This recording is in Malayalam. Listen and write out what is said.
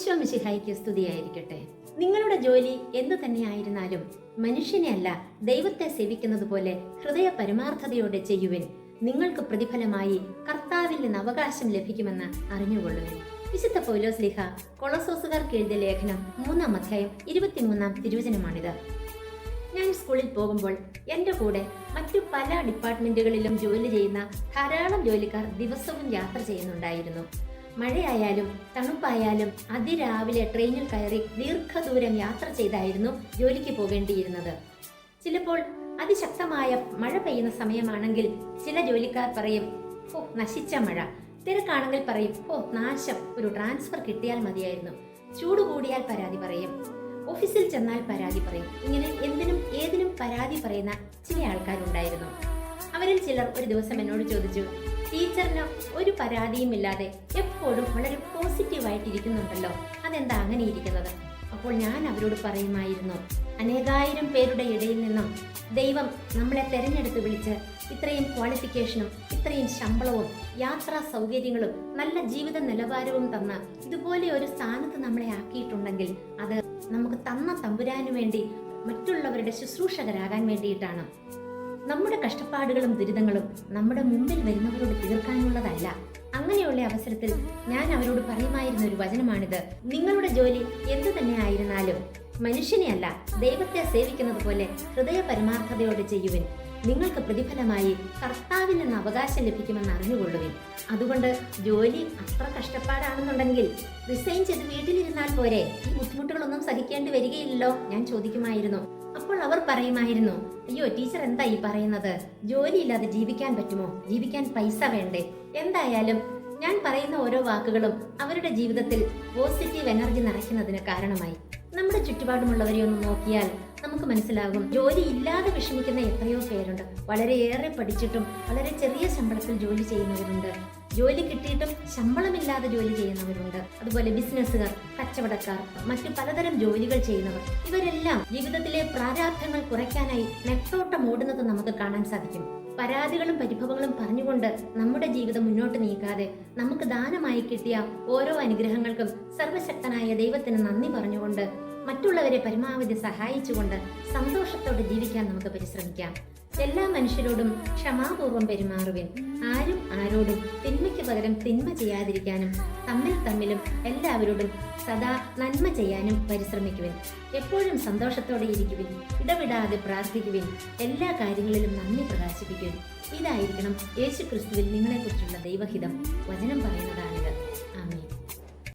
ഈശോ മിശിഹായ്ക്ക് സ്തുതിയായിരിക്കട്ടെ. നിങ്ങളുടെ ജോലി എന്തു തന്നെയായിരുന്നാലും മനുഷ്യനെ അല്ല ദൈവത്തെ സേവിക്കുന്നത് പോലെ ഹൃദയ പരമാർത്ഥതയോടെ ചെയ്യുവിൻ. നിങ്ങൾക്ക് പ്രതിഫലമായി കർത്താവിൽ നിന്ന് അവകാശം ലഭിക്കുമെന്ന് അറിഞ്ഞുകൊള്ളുവിൻ. വിശുദ്ധ പൗലോസ്ലീഹ കൊളോസോസുകാർക്ക് എഴുതിയ ലേഖനം 3-ാം അധ്യായം 23-ാം തിരുവചനമാണിത്. ഞാൻ സ്കൂളിൽ പോകുമ്പോൾ എൻ്റെ കൂടെ മറ്റു പല ഡിപ്പാർട്ട്മെന്റുകളിലും ജോലി ചെയ്യുന്ന ധാരാളം ജോലിക്കാർ ദിവസവും യാത്ര ചെയ്യുന്നുണ്ടായിരുന്നു. മഴയായാലും തണുപ്പായാലും അതിരാവിലെ ട്രെയിനിൽ കയറി ദീർഘദൂരം യാത്ര ചെയ്തായിരുന്നു ജോലിക്ക് പോകേണ്ടിയിരുന്നത്. ചിലപ്പോൾ അതിശക്തമായ മഴ പെയ്യുന്ന സമയമാണെങ്കിൽ ചില ജോലിക്കാർ പറയും, ഓ നശിച്ച മഴ. തിരക്കാണെങ്കിൽ പറയും, ഓ നാശം, ഒരു ട്രാൻസ്ഫർ കിട്ടിയാൽ മതിയായിരുന്നു. ചൂട് കൂടിയാൽ പരാതി പറയും, ഓഫീസിൽ ചെന്നാൽ പരാതി പറയും. ഇങ്ങനെ എന്തിനും ഏതിനും പരാതി പറയുന്ന ചില ആൾക്കാരുണ്ടായിരുന്നു. അവരിൽ ചിലർ ഒരു ദിവസം എന്നോട് ചോദിച്ചു, ടീച്ചറിന് ഒരു പരാതിയും ഇല്ലാതെ എപ്പോഴും വളരെ പോസിറ്റീവായിട്ടിരിക്കുന്നുണ്ടല്ലോ, അതെന്താ അങ്ങനെ ഇരിക്കുന്നത്? അപ്പോൾ ഞാൻ അവരോട് പറയുമായിരുന്നു, അനേകായിരം പേരുടെ ഇടയിൽ നിന്നും ദൈവം നമ്മളെ തെരഞ്ഞെടുത്ത് വിളിച്ച് ഇത്രയും ക്വാളിഫിക്കേഷനും ഇത്രയും ശമ്പളവും യാത്രാ സൗകര്യങ്ങളും നല്ല ജീവിത നിലവാരവും തന്ന് ഇതുപോലെ ഒരു സ്ഥാനത്ത് നമ്മളെ ആക്കിയിട്ടുണ്ടെങ്കിൽ അത് നമുക്ക് തന്ന തമ്പുരാനു വേണ്ടി മറ്റുള്ളവരുടെ ശുശ്രൂഷകരാകാൻ വേണ്ടിയിട്ടാണ്. നമ്മുടെ കഷ്ടപ്പാടുകളും ദുരിതങ്ങളും നമ്മുടെ മുമ്പിൽ വരുന്നവരോട് തീർക്കാനുള്ളതല്ല. അങ്ങനെയുള്ള അവസരത്തിൽ ഞാൻ അവരോട് പറയുമായിരുന്ന ഒരു വചനമാണിത്. നിങ്ങളുടെ ജോലി എന്തു തന്നെ ആയിരുന്നാലും മനുഷ്യനെ അല്ല ദൈവത്തെ സേവിക്കുന്നത് പോലെ ഹൃദയ പരമാർത്ഥതയോടെ ചെയ്യുവിൻ. നിങ്ങൾക്ക് പ്രതിഫലമായി കർത്താവിൽ നിന്ന് അവകാശം ലഭിക്കുമെന്ന് അറിഞ്ഞുകൊള്ളുവിൻ. അതുകൊണ്ട് ജോലി അത്ര കഷ്ടപ്പാടാണെന്നുണ്ടെങ്കിൽ റിസൈൻ ചെയ്ത് വീട്ടിലിരുന്നാൽ പോരെ, ഈ ബുദ്ധിമുട്ടുകളൊന്നും സഹിക്കേണ്ടി വരികയില്ലല്ലോ, ഞാൻ ചോദിക്കുമായിരുന്നു. അപ്പോൾ അവർ പറയുമായിരുന്നു, അയ്യോ ടീച്ചർ എന്താ ഈ പറയുന്നത്? ജോലിയില്ലാതെ ജീവിക്കാൻ പറ്റുമോ? ജീവിക്കാൻ പൈസ വേണ്ടേ? എന്തായാലും ഞാൻ പറയുന്ന ഓരോ വാക്കുകളും അവരുടെ ജീവിതത്തിൽ പോസിറ്റീവ് എനർജി നിറയ്ക്കുന്നതിന് കാരണമായി. നമ്മുടെ ചുറ്റുപാടുമുള്ളവരെ ഒന്ന് നോക്കിയാൽ നമുക്ക് മനസ്സിലാകും, ജോലി ഇല്ലാതെ വിഷമിക്കുന്ന എത്രയോ പേരുണ്ട്. വളരെയേറെ പഠിച്ചിട്ടും വളരെ ചെറിയ ശമ്പളത്തിൽ ജോലി ചെയ്യുന്നവരുണ്ട്. ജോലി കിട്ടിയിട്ടും ശമ്പളമില്ലാതെ ജോലി ചെയ്യുന്നവരുണ്ട്. അതുപോലെ ബിസിനസ്സുകാർ, കച്ചവടക്കാർ, മറ്റു പലതരം ജോലികൾ ചെയ്യുന്നവർ, ഇവരെല്ലാം ജീവിതത്തിലെ പ്രാരാബ്ധങ്ങൾ കുറയ്ക്കാനായി നെട്ടോട്ടം ഓടുന്നത് നമുക്ക് കാണാൻ സാധിക്കും. പരാതികളും പരിഭവങ്ങളും പറഞ്ഞുകൊണ്ട് നമ്മുടെ ജീവിതം മുന്നോട്ട് നീക്കാതെ നമുക്ക് ദാനമായി കിട്ടിയ ഓരോ അനുഗ്രഹങ്ങൾക്കും സർവശക്തനായ ദൈവത്തിന് നന്ദി പറഞ്ഞുകൊണ്ട് മറ്റുള്ളവരെ പരമാവധി സഹായിച്ചുകൊണ്ട് സന്തോഷത്തോടെ ജീവിക്കാൻ നമുക്ക് പരിശ്രമിക്കാം. എല്ലാ മനുഷ്യരോടും ക്ഷമാപൂർവം പെരുമാറുവിൻ. ആരും ആരോടും തിന്മയ്ക്ക് പകരം തിന്മ ചെയ്യാതിരിക്കാനും തമ്മിലും എല്ലാവരോടും സദാ നന്മ ചെയ്യാനും പരിശ്രമിക്കുവിൻ. എപ്പോഴും സന്തോഷത്തോടെ ഇരിക്കുവിൻ. ഇടവിടാതെ പ്രാർത്ഥിക്കുവിൻ. എല്ലാ കാര്യങ്ങളിലും നന്ദി പ്രകാശിപ്പിക്കുവിൻ. ഇതായിരിക്കണം യേശുക്രിസ്തുവിൽ നിങ്ങളെക്കുറിച്ചുള്ള ദൈവഹിതം. വചനം പറയുന്നതാണ്.